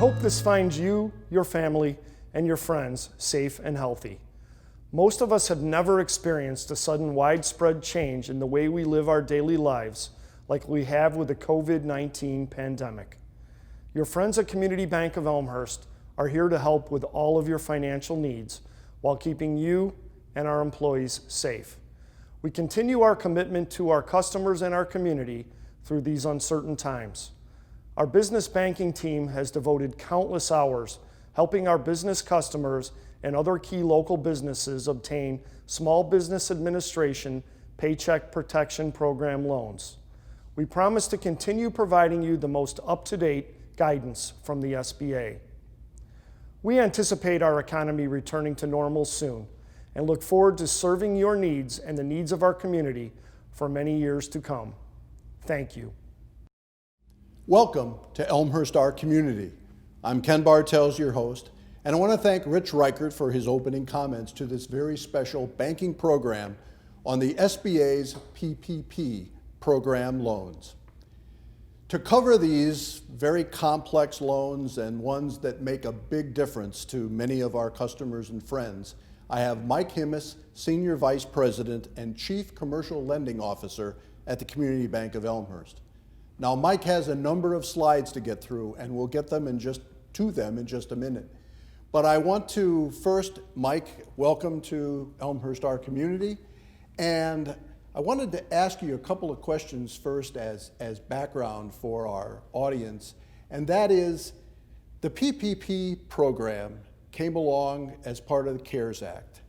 hope this finds you, your family, and your friends safe and healthy. Most of us have never experienced a sudden widespread change in the way we live our daily lives like we have with the COVID-19 pandemic. Your friends at Community Bank of Elmhurst are here to help with all of your financial needs while keeping you and our employees safe. We continue our commitment to our customers and our community through these uncertain times. Our business banking team has devoted countless hours helping our business customers and other key local businesses obtain Small Business Administration Paycheck Protection Program loans. We promise to continue providing you the most up-to-date guidance from the SBA. We anticipate our economy returning to normal soon and look forward to serving your needs and the needs of our community for many years to come. Thank you. Welcome to Elmhurst, our community. I'm Ken Bartels, your host, and I want to thank Rich Reichert for his opening comments to this very special banking program on the SBA's PPP Program Loans. To cover these very complex loans and ones that make a big difference to many of our customers and friends, I have Mike Himmis, Senior Vice President and Chief Commercial Lending Officer at the Community Bank of Elmhurst. Now, Mike has a number of slides to get through, and we'll get them in just a minute. But I want to first, Mike, welcome to Elmhurst, our community, and I wanted to ask you a couple of questions first as background for our audience, and that is, the PPP program came along as part of the CARES Act.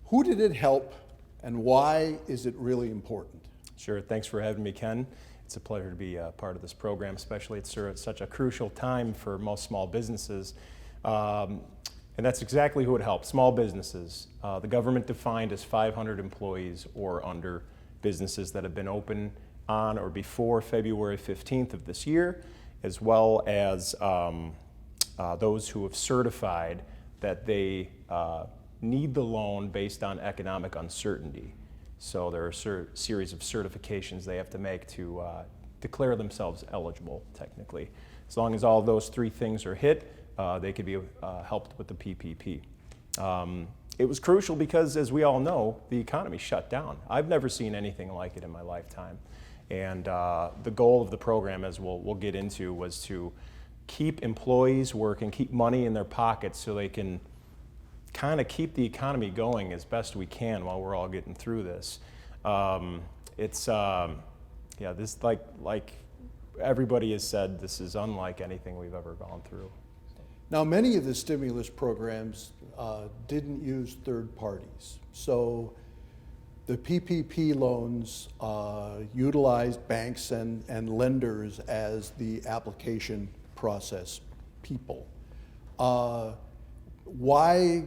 Who did it help, and why is it really important? Sure, thanks for having me, Ken. It's a pleasure to be a part of this program, especially at such a crucial time for most small businesses. And that's exactly who it helped, small businesses. The government defined as 500 employees or under businesses that have been open on or before February 15th of this year, as well as those who have certified that they need the loan based on economic uncertainty. So there are a series of certifications they have to make to declare themselves eligible, technically. As long as all those three things are hit, they could be helped with the PPP. It was crucial because, as we all know, the economy shut down. I've never seen anything like it in my lifetime. And the goal of the program, as we'll get into, was to keep employees working, keep money in their pockets so they can kind of keep the economy going as best we can while we're all getting through this. This like everybody has said, this is unlike anything we've ever gone through. Now, many of the stimulus programs didn't use third parties. So the PPP loans utilized banks and lenders as the application process people. Why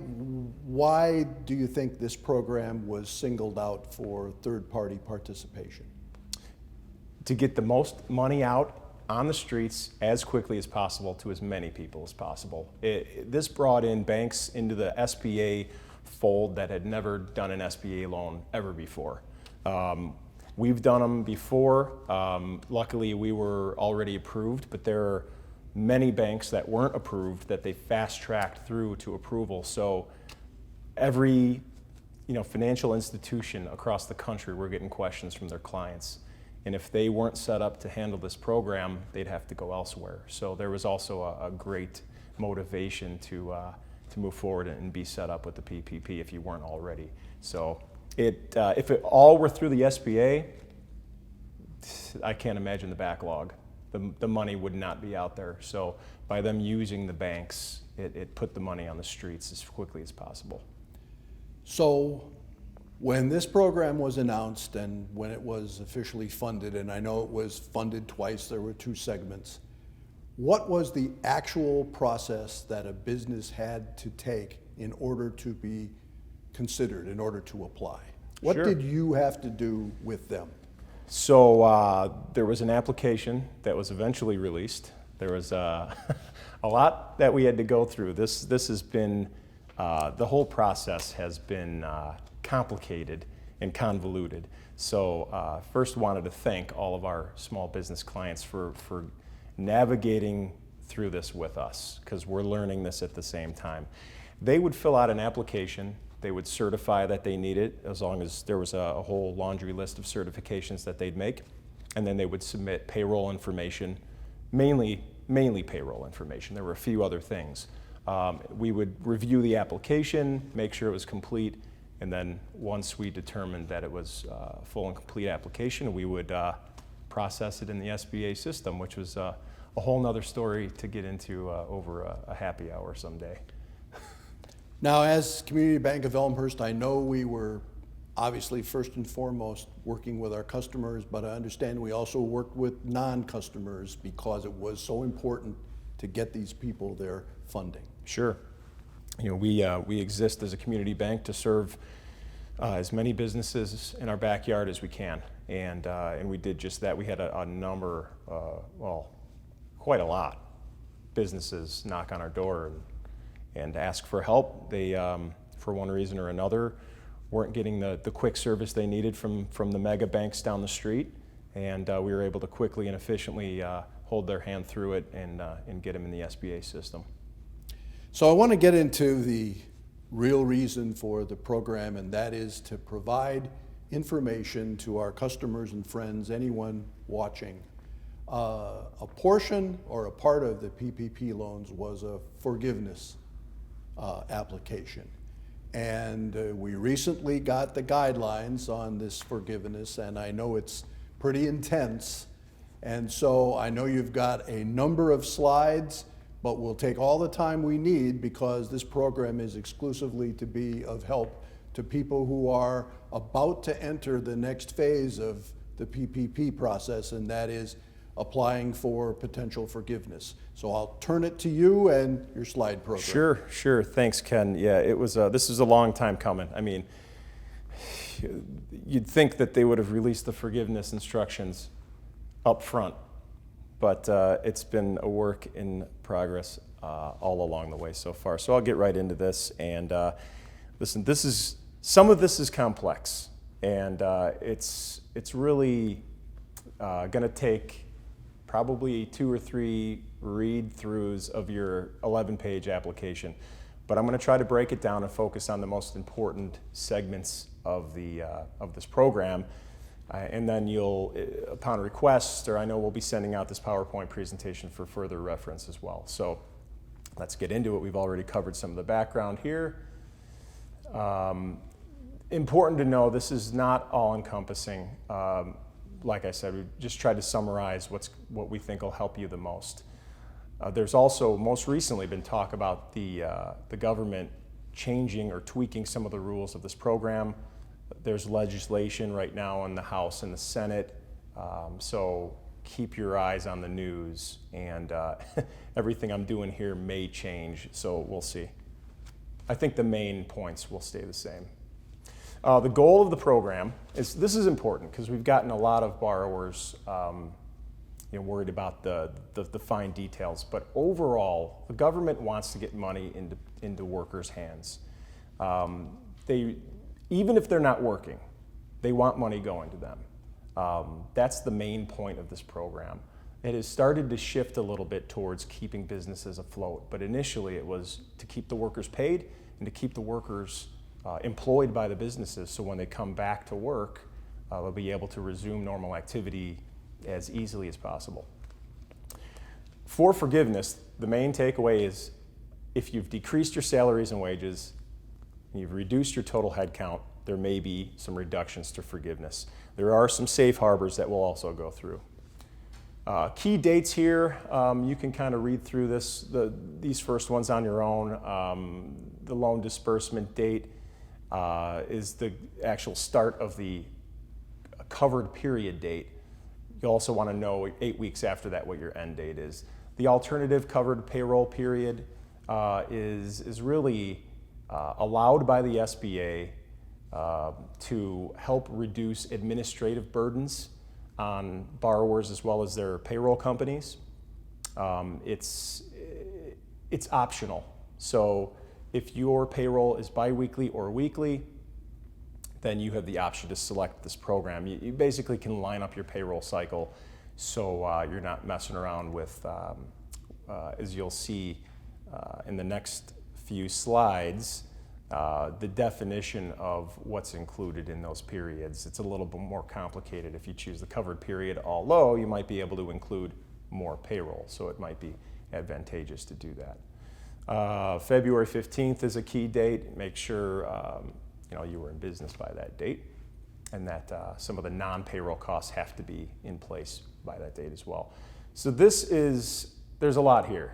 do you think this program was singled out for third-party participation? To get the most money out on the streets as quickly as possible to as many people as possible. This brought in banks into the SBA fold that had never done an SBA loan ever before. We've done them before. Luckily, we were already approved, but there are many banks that weren't approved that they fast-tracked through to approval. So every financial institution across the country were getting questions from their clients. And if they weren't set up to handle this program, they'd have to go elsewhere. So there was also a great motivation to move forward and be set up with the PPP if you weren't already. So if it all were through the SBA, I can't imagine the backlog. The money would not be out there. So by them using the banks, it put the money on the streets as quickly as possible. So when this program was announced and when it was officially funded, and I know it was funded twice, there were two segments, what was the actual process that a business had to take in order to be considered, in order to apply? What Sure. did you have to do with them? So there was an application that was eventually released. There was a lot that we had to go through. This has been, the whole process has been complicated and convoluted. So first wanted to thank all of our small business clients for navigating through this with us because we're learning this at the same time. They would fill out an application. They would certify that they need it, as long as there was a whole laundry list of certifications that they'd make. And then they would submit payroll information, mainly payroll information. There were a few other things. We would review the application, make sure it was complete, and then once we determined that it was a full and complete application, we would process it in the SBA system, which was a whole nother story to get into over a happy hour someday. Now, as Community Bank of Elmhurst, I know we were obviously first and foremost working with our customers, but I understand we also worked with non-customers because it was so important to get these people their funding. Sure. You know, we exist as a community bank to serve as many businesses in our backyard as we can, and we did just that. We had a number, well, quite a lot, businesses knock on our door and ask for help. They, for one reason or another, weren't getting the quick service they needed from the mega banks down the street, and we were able to quickly and efficiently hold their hand through it and get them in the SBA system. So I want to get into the real reason for the program, and that is to provide information to our customers and friends, anyone watching. A portion or a part of the PPP loans was a forgiveness application. And we recently got the guidelines on this forgiveness, and I know it's pretty intense. And so I know you've got a number of slides, but we'll take all the time we need because this program is exclusively to be of help to people who are about to enter the next phase of the PPP process, and that is applying for potential forgiveness. So I'll turn it to you and your slide program. Sure. Thanks, Ken. Yeah, it was. This is a long time coming. I mean, you'd think that they would have released the forgiveness instructions up front, but it's been a work in progress all along the way so far. So I'll get right into this. And listen, some of this is complex, and it's really going to take probably 2 or 3 read-throughs of your 11-page application. But I'm going to try to break it down and focus on the most important segments of this program. And then you'll, upon request, or I know we'll be sending out this PowerPoint presentation for further reference as well. So let's get into it. We've already covered some of the background here. Important to know, this is not all-encompassing. Like I said, we just tried to summarize what we think will help you the most. There's also most recently been talk about the government changing or tweaking some of the rules of this program. There's legislation right now in the House and the Senate, so keep your eyes on the news, and everything I'm doing here may change, so we'll see. I think the main points will stay the same. The goal of the program is, this is important because we've gotten a lot of borrowers worried about the fine details, but overall, the government wants to get money into workers' hands. Even if they're not working, they want money going to them. That's the main point of this program. It has started to shift a little bit towards keeping businesses afloat, but initially it was to keep the workers paid and to keep the workers employed by the businesses, so when they come back to work, they'll be able to resume normal activity as easily as possible. For forgiveness, the main takeaway is if you've decreased your salaries and wages, and you've reduced your total headcount, there may be some reductions to forgiveness. There are some safe harbors that we'll also go through. Key dates here, you can kind of read through these first ones on your own. The loan disbursement date is the actual start of the covered period date. You also want to know 8 weeks after that what your end date is. The alternative covered payroll period is really allowed by the SBA to help reduce administrative burdens on borrowers as well as their payroll companies. It's optional. So if your payroll is biweekly or weekly, then you have the option to select this program. You basically can line up your payroll cycle so you're not messing around with as you'll see in the next few slides, the definition of what's included in those periods. It's a little bit more complicated if you choose the covered period, although you might be able to include more payroll, so it might be advantageous to do that. February 15th is a key date. Make sure you were in business by that date, and that some of the non-payroll costs have to be in place by that date as well. So there's a lot here,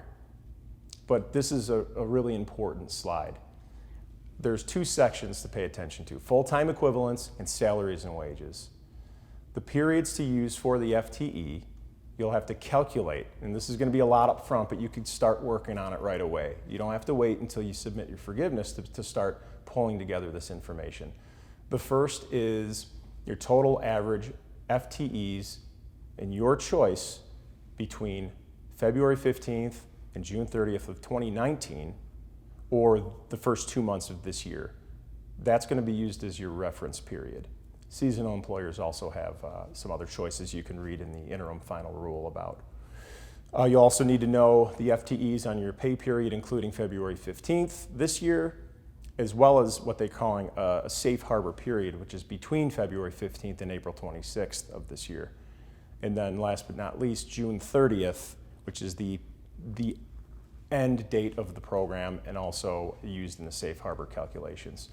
but this is a really important slide. There's two sections to pay attention to: full-time equivalents and salaries and wages. The periods to use for the FTE, you'll have to calculate, and this is going to be a lot up front, but you could start working on it right away. You don't have to wait until you submit your forgiveness to start pulling together this information. The first is your total average FTEs and your choice between February 15th and June 30th of 2019, or the first 2 months of this year. That's going to be used as your reference period. Seasonal employers also have some other choices you can read in the interim final rule about. You also need to know the FTEs on your pay period, including February 15th this year, as well as what they're calling a safe harbor period, which is between February 15th and April 26th of this year. And then last but not least, June 30th, which is the end date of the program and also used in the safe harbor calculations.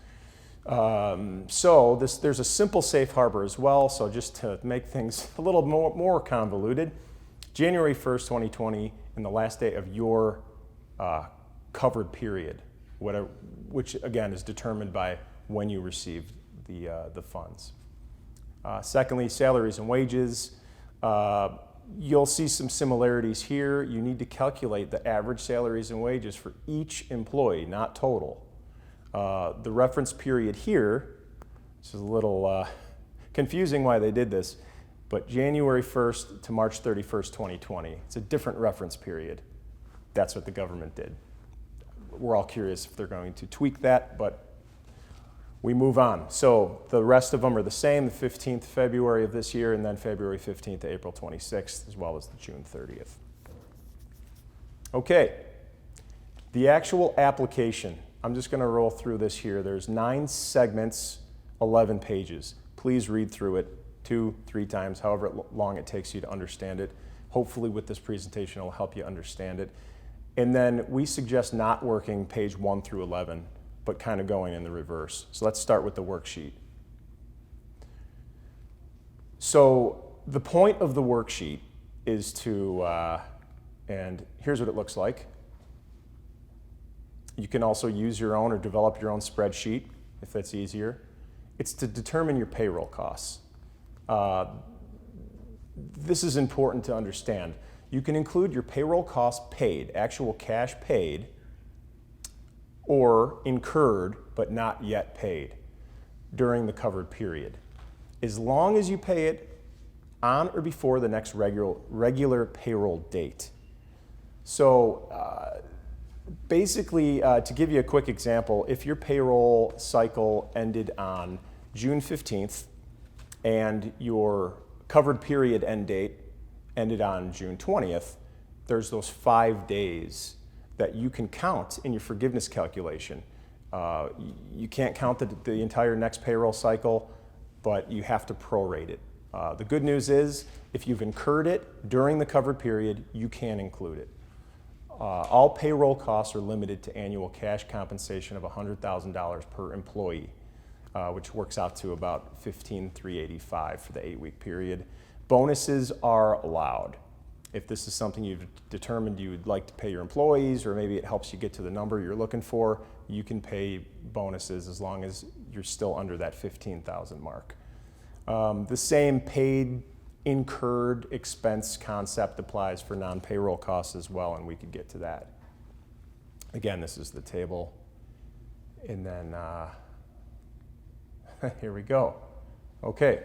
There's a simple safe harbor as well, so just to make things a little more convoluted, January 1st, 2020, and the last day of your covered period, which again is determined by when you received the funds. Secondly, salaries and wages. You'll see some similarities here. You need to calculate the average salaries and wages for each employee, not total. The reference period here, this is a little confusing why they did this, but January 1st to March 31st, 2020. It's a different reference period. That's what the government did. We're all curious if they're going to tweak that, but we move on. So the rest of them are the same, the 15th February of this year, and then February 15th to April 26th, as well as the June 30th. Okay, the actual application. I'm just going to roll through this here. There's 9 segments, 11 pages. Please read through it 2-3 times, however long it takes you to understand it. Hopefully with this presentation, it'll help you understand it. And then we suggest not working page 1 through 11, but kind of going in the reverse. So let's start with the worksheet. So the point of the worksheet is to, and here's what it looks like. You can also use your own or develop your own spreadsheet if that's easier. It's to determine your payroll costs. This is important to understand. You can include your payroll costs paid, actual cash paid, or incurred but not yet paid during the covered period, as long as you pay it on or before the next regular payroll date. So basically, to give you a quick example, if your payroll cycle ended on June 15th and your covered period end date ended on June 20th, there's those 5 days that you can count in your forgiveness calculation. You can't count the entire next payroll cycle, but you have to prorate it. The good news is, if you've incurred it during the covered period, you can include it. All payroll costs are limited to annual cash compensation of $100,000 per employee, which works out to about $15,385 for the 8-week period. Bonuses are allowed. If this is something you've determined you would like to pay your employees, or maybe it helps you get to the number you're looking for, you can pay bonuses as long as you're still under that 15,000 mark. The same paid incurred expense concept applies for non-payroll costs as well, and we could get to that. Again, this is the table. And then here we go. Okay.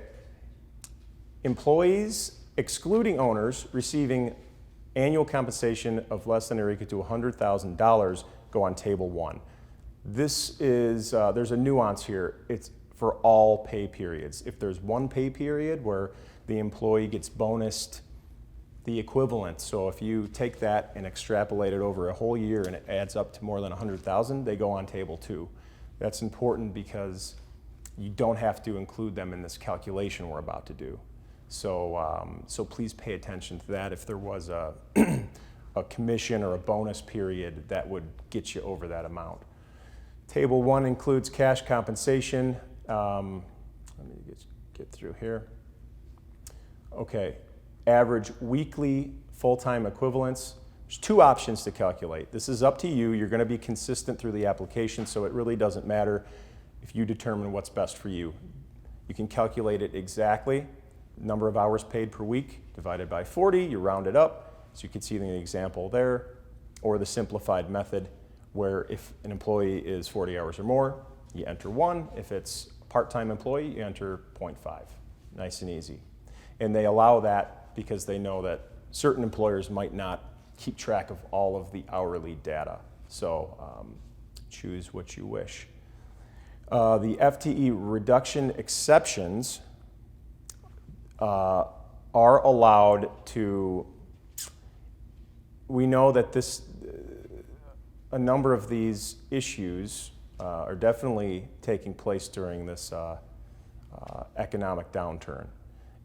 Employees, excluding owners, receiving annual compensation of less than or equal to $100,000 go on table 1. This is, there's a nuance here. It's for all pay periods. If there's one pay period where the employee gets bonused the equivalent. So if you take that and extrapolate it over a whole year and it adds up to more than 100,000, they go on table 2. That's important because you don't have to include them in this calculation we're about to do. So please pay attention to that. If there was a, a commission or a bonus period, that would get you over that amount. Table 1 includes cash compensation. Let me get through here. Okay, average weekly full-time equivalents. There's 2 options to calculate. This is up to you. You're going to be consistent through the application, so it really doesn't matter if you determine what's best for you. You can calculate it exactly, number of hours paid per week divided by 40, you round it up, so you can see the example there, or the simplified method where if an employee is 40 hours or more, you enter 1. If it's a part-time employee, you enter 0.5. Nice and easy. And they allow that because they know that certain employers might not keep track of all of the hourly data. So choose what you wish. The FTE reduction exceptions are allowed to, we know that a number of these issues are definitely taking place during this economic downturn.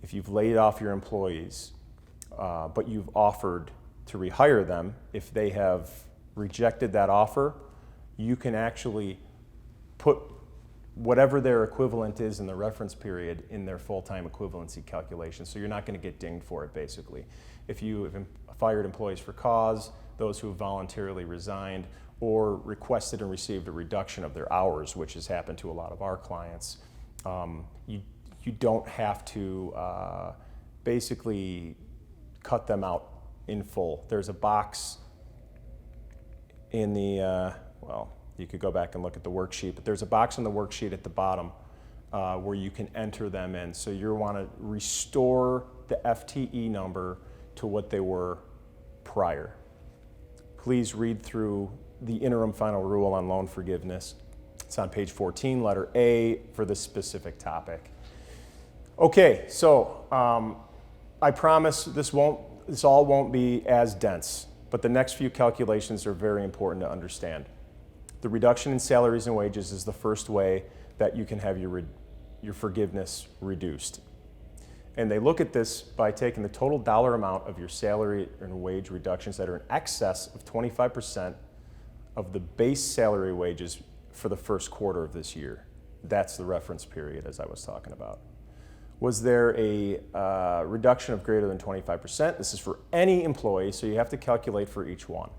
If you've laid off your employees, but you've offered to rehire them, if they have rejected that offer, you can actually put whatever their equivalent is in the reference period in their full-time equivalency calculation. So you're not going to get dinged for it, basically. If you have fired employees for cause, those who have voluntarily resigned, or requested and received a reduction of their hours, which has happened to a lot of our clients, you don't have to basically cut them out in full. There's a box in the, well, you could go back and look at the worksheet, but there's a box in the worksheet at the bottom where you can enter them in. So you want to restore the FTE number to what they were prior. Please read through the interim final rule on loan forgiveness. It's on page 14, letter A, for this specific topic. Okay, so I promise this all won't be as dense, but the next few calculations are very important to understand. The reduction in salaries and wages is the first way that you can have your forgiveness reduced. And they look at this by taking the total dollar amount of your salary and wage reductions that are in excess of 25% of the base salary wages for the first quarter of this year. That's the reference period, as I was talking about. Was there a reduction of greater than 25%? This is for any employee, so you have to calculate for each one.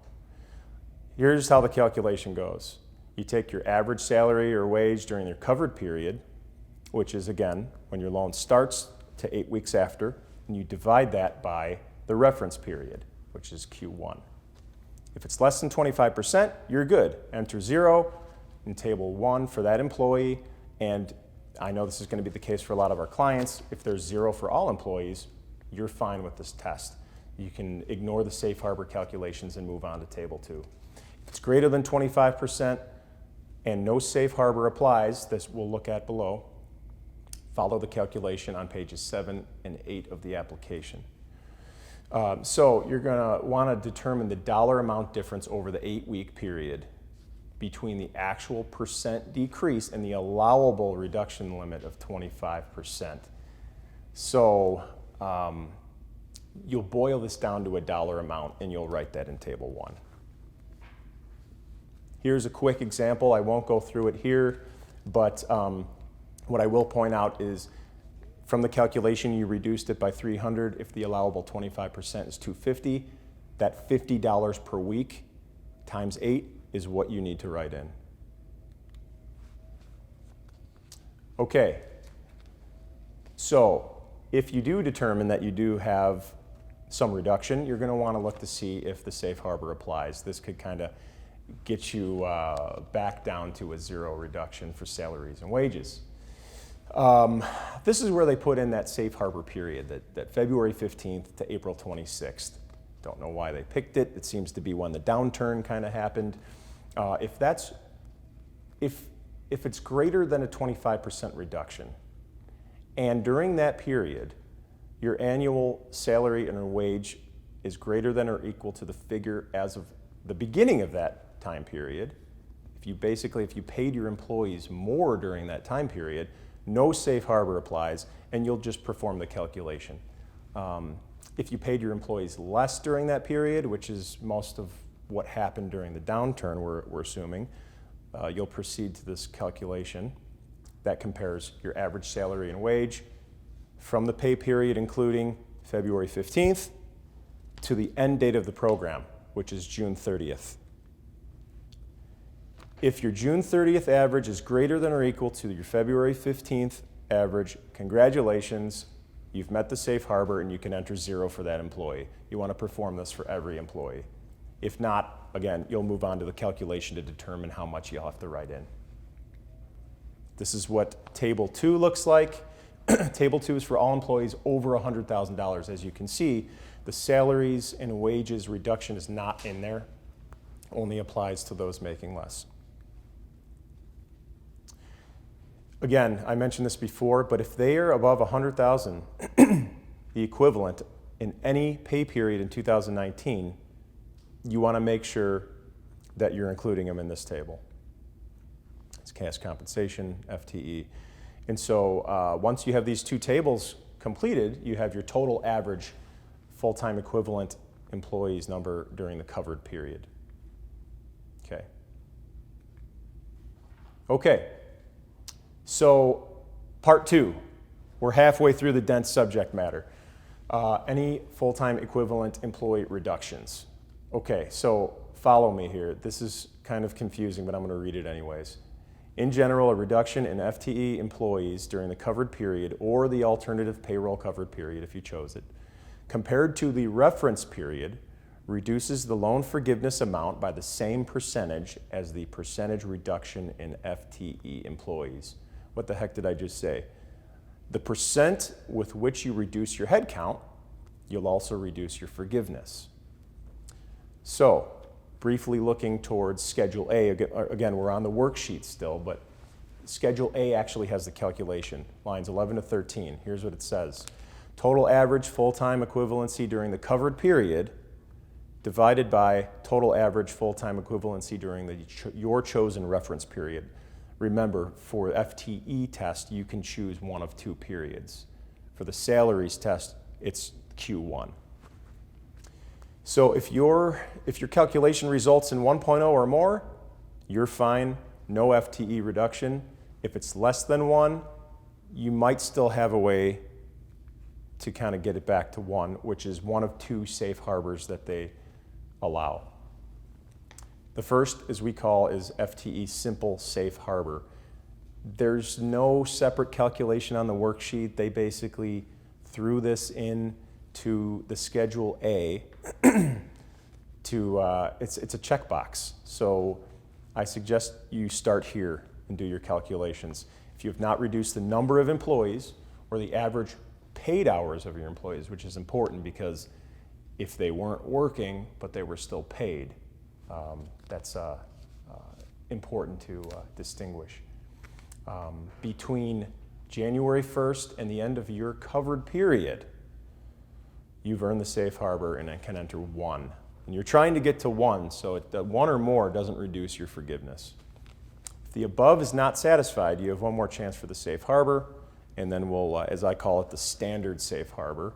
Here's how the calculation goes. You take your average salary or wage during your covered period, which is, again, when your loan starts to 8 weeks after, and you divide that by the reference period, which is Q1. If it's less than 25%, you're good. Enter 0 in table 1 for that employee, and I know this is going to be the case for a lot of our clients. If there's 0 for all employees, you're fine with this test. You can ignore the safe harbor calculations and move on to table 2. If it's greater than 25% and no safe harbor applies, this we'll look at below, follow the calculation on pages 7 and 8 of the application. So you're going to want to determine the dollar amount difference over the 8-week period between the actual percent decrease and the allowable reduction limit of 25%. So you'll boil this down to a dollar amount and you'll write that in table 1. Here's a quick example. I won't go through it here, but what I will point out is from the calculation, you reduced it by $300. If the allowable 25% is $250, that $50 per week times 8 is what you need to write in. Okay, so if you do determine that you do have some reduction, you're going to want to look to see if the safe harbor applies. This could kind of get you back down to a 0 reduction for salaries and wages. This is where they put in that safe harbor period, that February 15th to April 26th. Don't know why they picked it. It seems to be when the downturn kind of happened. If it's greater than a 25% reduction, and during that period, your annual salary and wage is greater than or equal to the figure as of the beginning of that time period, if you paid your employees more during that time period, no safe harbor applies, and you'll just perform the calculation. If you paid your employees less during that period, which is most of what happened during the downturn, we're assuming, you'll proceed to this calculation that compares your average salary and wage from the pay period, including February 15th, to the end date of the program, which is June 30th. If your June 30th average is greater than or equal to your February 15th average, congratulations, you've met the safe harbor and you can enter 0 for that employee. You want to perform this for every employee. If not, again, you'll move on to the calculation to determine how much you'll have to write in. This is what Table 2 looks like. Table 2 is for all employees over $100,000. As you can see, the salaries and wages reduction is not in there, only applies to those making less. Again, I mentioned this before, but if they are above $100,000, the equivalent in any pay period in 2019, you want to make sure that you're including them in this table. It's cash compensation, FTE. And so once you have these two tables completed, you have your total average full-time equivalent employees number during the covered period. Okay. So part 2, we're halfway through the dense subject matter. Any full-time equivalent employee reductions. Okay, so follow me here. This is kind of confusing, but I'm going to read it anyways. In general, a reduction in FTE employees during the covered period or the alternative payroll covered period, if you chose it, compared to the reference period, reduces the loan forgiveness amount by the same percentage as the percentage reduction in FTE employees. What the heck did I just say? The percent with which you reduce your head count, you'll also reduce your forgiveness. So, briefly looking towards Schedule A, again, we're on the worksheet still, but Schedule A actually has the calculation, lines 11 to 13. Here's what it says. Total average full-time equivalency during the covered period divided by total average full-time equivalency during your chosen reference period. Remember, for FTE test, you can choose one of 2 periods. For the salaries test, it's Q1. So if your calculation results in 1.0 or more, you're fine, no FTE reduction. If it's less than 1, you might still have a way to kind of get it back to 1, which is one of 2 safe harbors that they allow. The first, as we call, is FTE simple safe harbor. There's no separate calculation on the worksheet. They basically threw this in to the Schedule A to, it's a checkbox. So I suggest you start here and do your calculations. If you have not reduced the number of employees or the average paid hours of your employees, which is important because if they weren't working but they were still paid, that's important to distinguish. Between January 1st and the end of your covered period, you've earned the safe harbor and can enter 1. And you're trying to get to 1, so 1 or more doesn't reduce your forgiveness. If the above is not satisfied, you have one more chance for the safe harbor, and then we'll, as I call it, the standard safe harbor,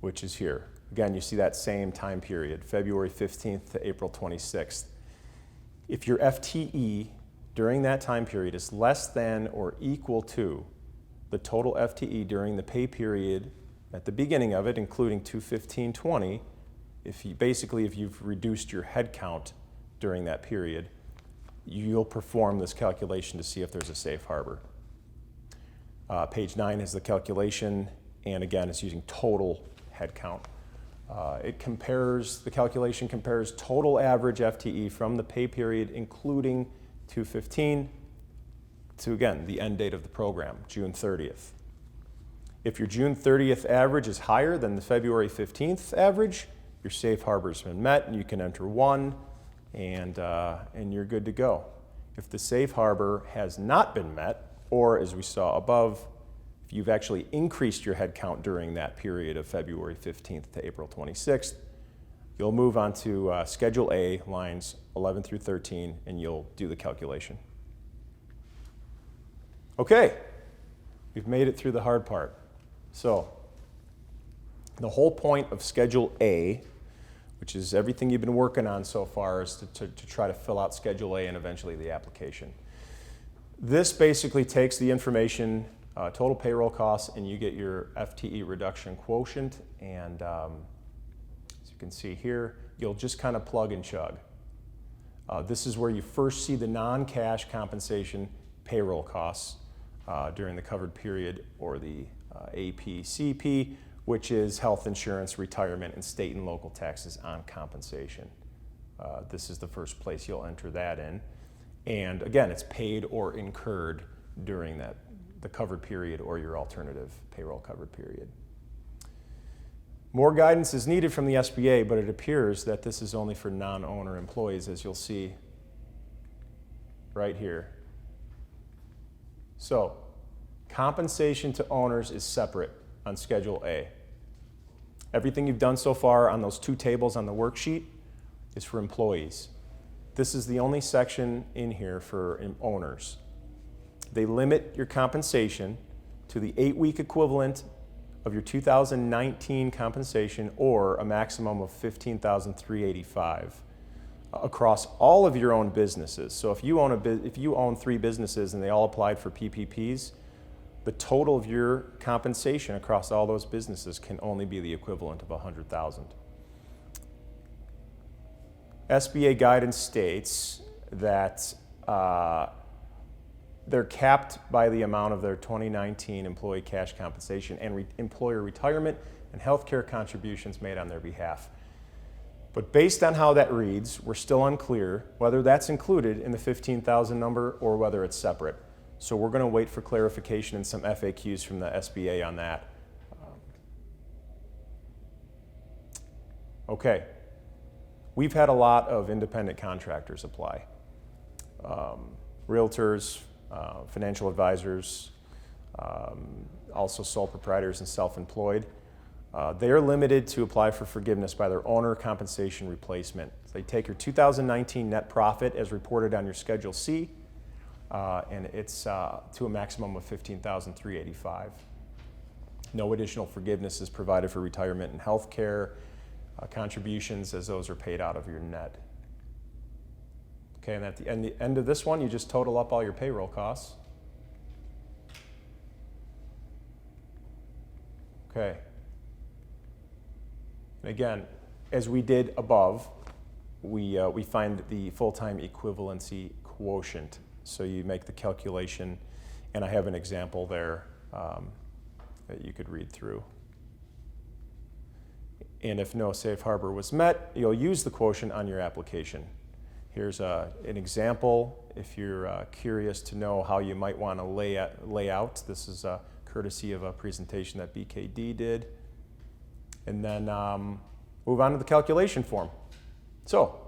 which is here. Again, you see that same time period, February 15th to April 26th. If your FTE during that time period is less than or equal to the total FTE during the pay period at the beginning of it, including 2/15/20, if you've reduced your head count during that period, you'll perform this calculation to see if there's a safe harbor. Page 9 is the calculation, and again, it's using total head count. The calculation compares total average FTE from the pay period, including 2/15, to, again, the end date of the program, June 30th. If your June 30th average is higher than the February 15th average, your safe harbor's been met and you can enter 1 and you're good to go. If the safe harbor has not been met, or as we saw above, If you've actually increased your headcount during that period of February 15th to April 26th, you'll move on to Schedule A, lines 11 through 13, and you'll do the calculation. Okay, we've made it through the hard part. So, the whole point of Schedule A, which is everything you've been working on so far, is to try to fill out Schedule A and eventually the application. This basically takes the information, total payroll costs, and you get your FTE reduction quotient, and as you can see here, you'll just kind of plug and chug. This is where you first see the non-cash compensation payroll costs during the covered period, or the APCP, which is health insurance, retirement, and state and local taxes on compensation. This is the first place you'll enter that in. And again, it's paid or incurred during the covered period or your alternative payroll covered period. More guidance is needed from the SBA, but it appears that this is only for non-owner employees, as you'll see right here. So, compensation to owners is separate on Schedule A. Everything you've done so far on those two tables on the worksheet is for employees. This is the only section in here for owners. They limit your compensation to the 8-week equivalent of your 2019 compensation, or a maximum of $15,385 across all of your own businesses. So if you own 3 businesses and they all applied for PPPs, the total of your compensation across all those businesses can only be the equivalent of $100,000. SBA guidance states that they're capped by the amount of their 2019 employee cash compensation and employer retirement and healthcare contributions made on their behalf. But based on how that reads, we're still unclear whether that's included in the 15,000 number or whether it's separate. So we're going to wait for clarification and some FAQs from the SBA on that. Okay, we've had a lot of independent contractors apply. Realtors, financial advisors, also sole proprietors and self-employed. They are limited to apply for forgiveness by their owner compensation replacement. They take your 2019 net profit as reported on your Schedule C, and it's to a maximum of $15,385. No additional forgiveness is provided for retirement and health care contributions, as those are paid out of your net. Okay, and at the end of this one, you just total up all your payroll costs. Okay. And again, as we did above, we find the full-time equivalency quotient. So you make the calculation, and I have an example there that you could read through. And if no safe harbor was met, you'll use the quotient on your application. Here's an example if you're curious to know how you might want to lay out. This is courtesy of a presentation that BKD did. And then move on to the calculation form. So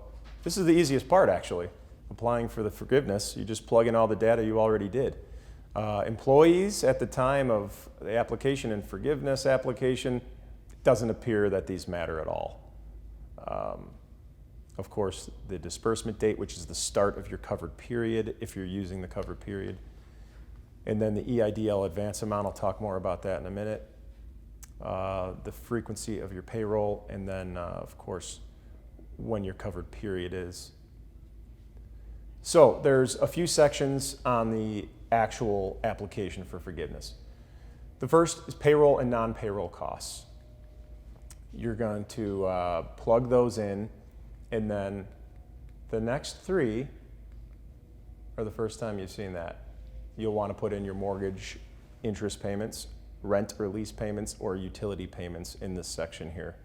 this is the easiest part, actually, applying for the forgiveness. You just plug in all the data you already did. Employees at the time of the application and forgiveness application, it doesn't appear that these matter at all. Of course, the disbursement date, which is the start of your covered period, if you're using the covered period. And then the EIDL advance amount, I'll talk more about that in a minute. The frequency of your payroll, and then, of course, when your covered period is. So there's a few sections on the actual application for forgiveness. The first is payroll and non-payroll costs. You're going to plug those in, and then the next 3 are the first time you've seen that. You'll want to put in your mortgage interest payments, rent or lease payments, or utility payments in this section here.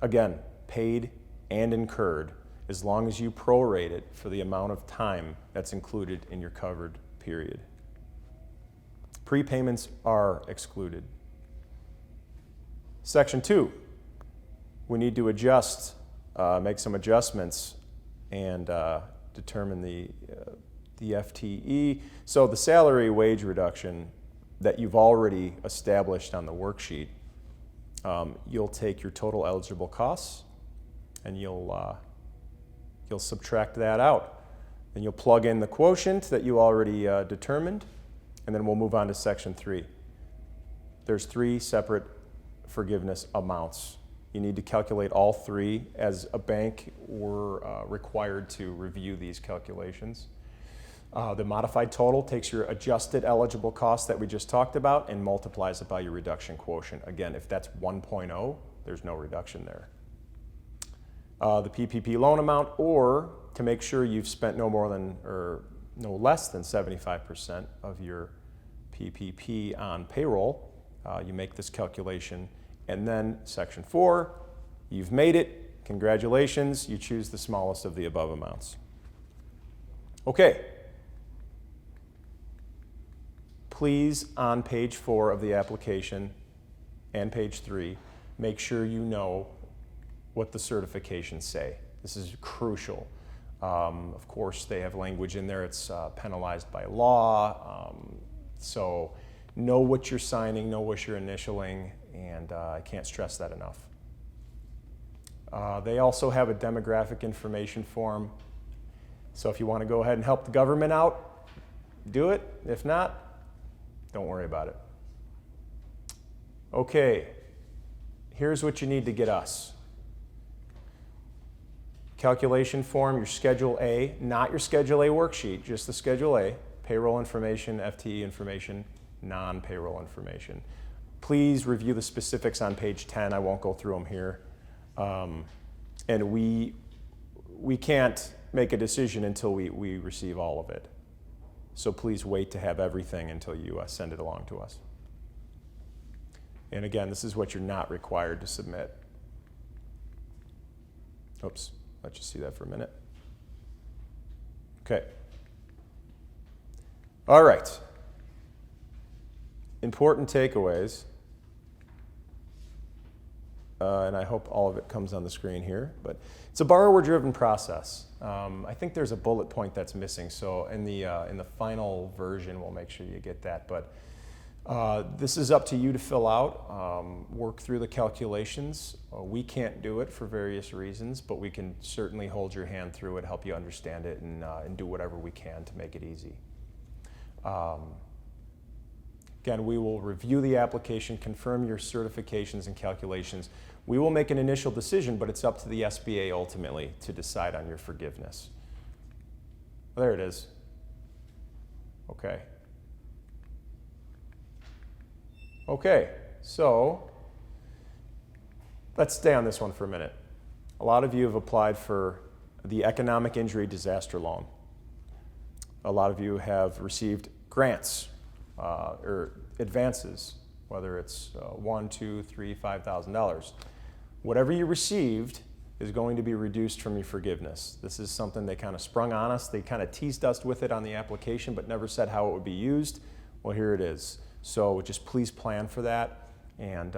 Again, paid and incurred, as long as you prorate it for the amount of time that's included in your covered period. Prepayments are excluded. Section 2, we need to adjust, make some adjustments and determine the FTE. So the salary wage reduction that you've already established on the worksheet, you'll take your total eligible costs and you'll subtract that out. And you'll plug in the quotient that you already determined, and then we'll move on to section 3. There's 3 separate forgiveness amounts. You need to calculate all 3. As a bank, we're required to review these calculations. The modified total takes your adjusted eligible cost that we just talked about and multiplies it by your reduction quotient. Again, if that's 1.0, there's no reduction there. The PPP loan amount, or to make sure you've spent no less than 75% of your PPP on payroll, you make this calculation. And then section 4, you've made it. Congratulations, you choose the smallest of the above amounts. Okay. Please, on page 4 of the application and page 3, make sure you know what the certifications say. This is crucial. Of course, they have language in there. It's penalized by law. So know what you're signing, know what you're initialing, and I can't stress that enough. They also have a demographic information form. So if you want to go ahead and help the government out, do it. If not, don't worry about it. Okay, here's what you need to get us. Calculation form, your Schedule A, not your Schedule A worksheet, just the Schedule A, payroll information, FTE information, non-payroll information. Please review the specifics on page 10. I won't go through them here. And we can't make a decision until we receive all of it. So please wait to have everything until you send it along to us. And again, this is what you're not required to submit. Oops, let's just see that for a minute. Okay. All right. Important takeaways. And I hope all of it comes on the screen here, but it's a borrower-driven process. I think there's a bullet point that's missing, so in the final version, we'll make sure you get that. But this is up to you to fill out, work through the calculations. We can't do it for various reasons, but we can certainly hold your hand through it, help you understand it, and do whatever we can to make it easy. Again, we will review the application, confirm your certifications and calculations. We will make an initial decision, but it's up to the SBA ultimately to decide on your forgiveness. There it is. Okay. Okay, so let's stay on this one for a minute. A lot of you have applied for the Economic Injury Disaster Loan. A lot of you have received grants or advances, whether it's $1,000, $2,000, $3,000, $5,000. Whatever you received is going to be reduced from your forgiveness. This is something they kind of sprung on us. They kind of teased us with it on the application, but never said how it would be used. Well, here it is. So just please plan for that, and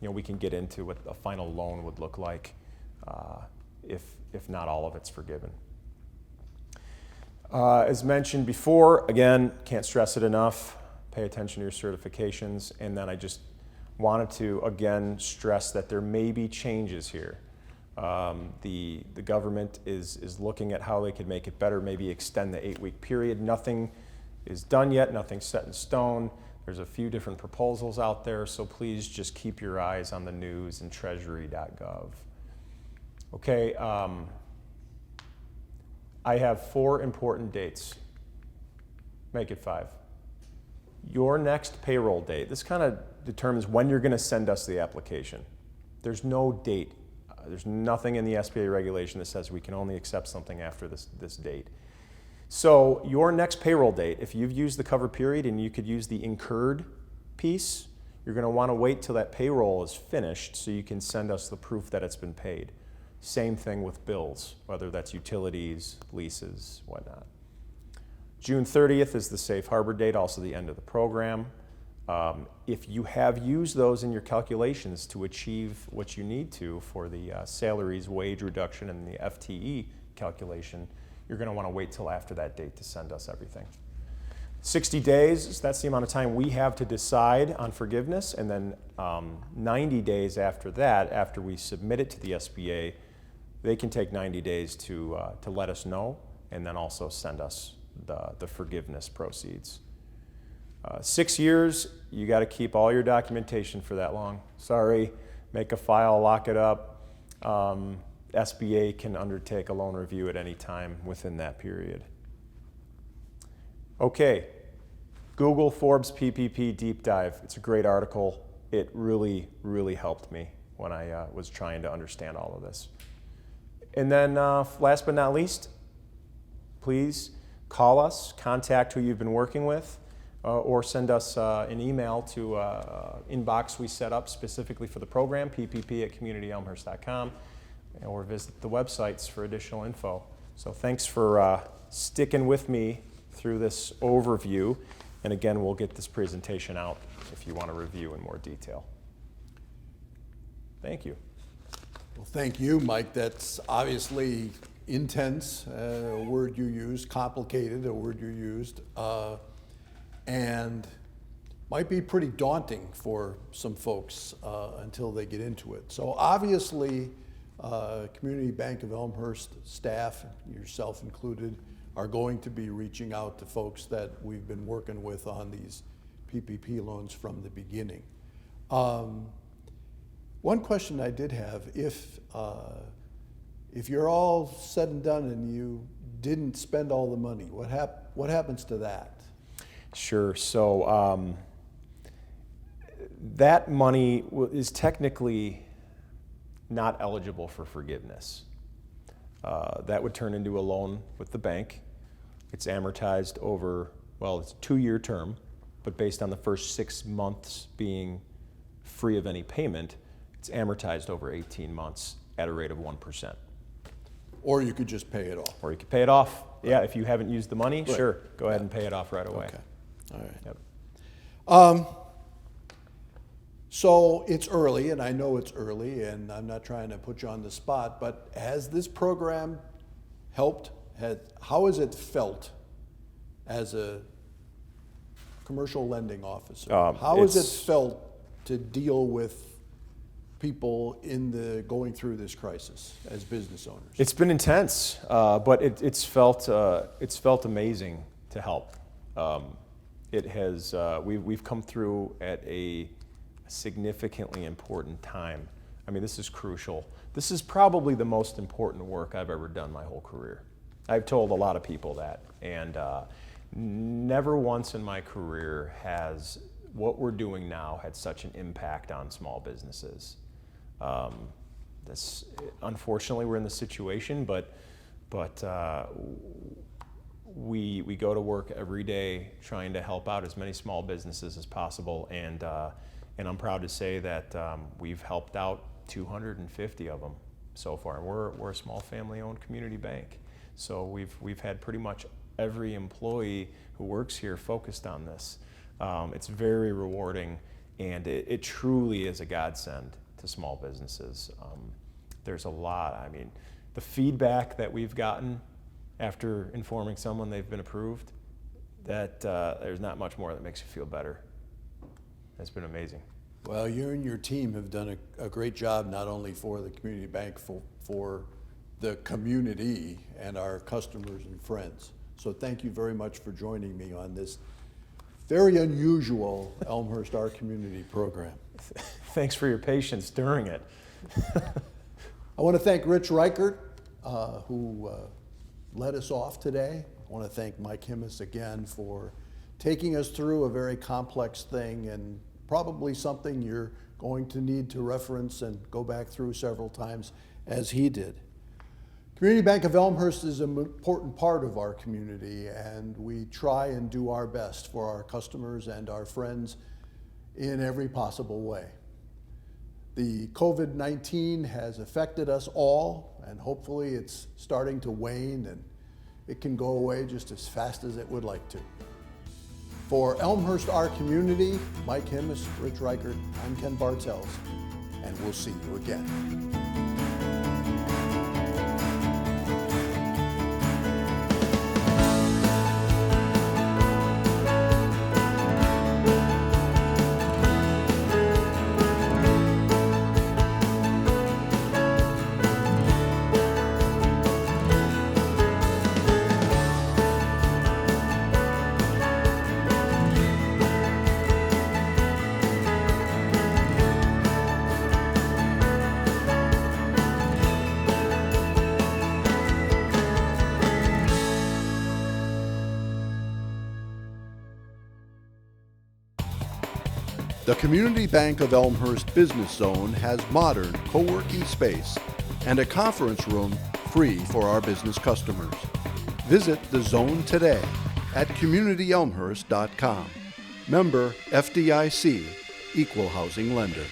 we can get into what a final loan would look like if not all of it's forgiven. As mentioned before, again, can't stress it enough, pay attention to your certifications, and then I just wanted to, again, stress that there may be changes here. The government is looking at how they could make it better, maybe extend the 8-week period. Nothing is done yet, nothing's set in stone. There's a few different proposals out there, so please just keep your eyes on the news and treasury.gov. Okay, I have 4 important dates. Make it 5. Your next payroll date. This kind of determines when you're going to send us the application. There's no date. There's nothing in the SBA regulation that says we can only accept something after this date. So your next payroll date, if you've used the cover period and you could use the incurred piece, you're going to want to wait till that payroll is finished so you can send us the proof that it's been paid. Same thing with bills, whether that's utilities, leases, whatnot. June 30th is the safe harbor date, also the end of the program. If you have used those in your calculations to achieve what you need to for the salaries, wage reduction, and the FTE calculation, you're going to want to wait till after that date to send us everything. 60 days, that's the amount of time we have to decide on forgiveness, and then 90 days after that, after we submit it to the SBA, they can take 90 days to let us know, and then also send us the forgiveness proceeds. 6 years, you got to keep all your documentation for that long. Sorry, make a file, lock it up. SBA can undertake a loan review at any time within that period. Okay, Google Forbes PPP Deep Dive. It's a great article. It really, really helped me when I was trying to understand all of this. And then last but not least, please call us, contact who you've been working with, or send us an email to inbox we set up specifically for the program, ppp@communityelmhurst.com, or visit the websites for additional info. So thanks for sticking with me through this overview. And again, we'll get this presentation out if you want to review in more detail. Thank you. Well, thank you, Mike. That's obviously intense, a word you used, complicated, a word you used, and might be pretty daunting for some folks until they get into it. So obviously, Community Bank of Elmhurst staff, yourself included, are going to be reaching out to folks that we've been working with on these PPP loans from the beginning. One question I did have, if you're all said and done and you didn't spend all the money, what happens to that? Sure. So that money is technically not eligible for forgiveness. That would turn into a loan with the bank. It's amortized over, well, it's a 2-year term, but based on the first 6 months being free of any payment, it's amortized over 18 months at a rate of 1%. Or you could just pay it off. Or you could pay it off. Right. Yeah, if you haven't used the money, right. Sure, go ahead and pay it off right away. Okay, all right. Yep. So it's early, and I know it's early, and I'm not trying to put you on the spot, but has this program helped? How has it felt as a commercial lending officer? How has it felt to deal with people going through this crisis as business owners? It's been intense, but it's felt amazing to help. It has. We've come through at a significantly important time. I mean, this is crucial. This is probably the most important work I've ever done my whole career. I've told a lot of people that, and never once in my career has what we're doing now had such an impact on small businesses. Unfortunately, we're in this situation, but we go to work every day trying to help out as many small businesses as possible, and I'm proud to say that we've helped out 250 of them so far. We're a small family-owned community bank, so we've had pretty much every employee who works here focused on this. It's very rewarding, and it truly is a godsend to small businesses. There's a lot. I mean, the feedback that we've gotten after informing someone they've been approved, that there's not much more that makes you feel better. It's been amazing. Well, you and your team have done a great job, not only for the community bank, for the community and our customers and friends. So thank you very much for joining me on this very unusual Elmhurst Our Community program. Thanks for your patience during it. I want to thank Rich Reichert, who led us off today. I want to thank Mike Himmis again for taking us through a very complex thing, and probably something you're going to need to reference and go back through several times as he did. Community Bank of Elmhurst is an important part of our community, and we try and do our best for our customers and our friends in every possible way. The COVID-19 has affected us all, and hopefully it's starting to wane and it can go away just as fast as it would like to. For Elmhurst Our Community, Mike Himmis, Rich Reichert, I'm Ken Bartels, and we'll see you again. The Community Bank of Elmhurst Business Zone has modern co-working space and a conference room free for our business customers. Visit the zone today at communityelmhurst.com. Member FDIC, Equal Housing Lender.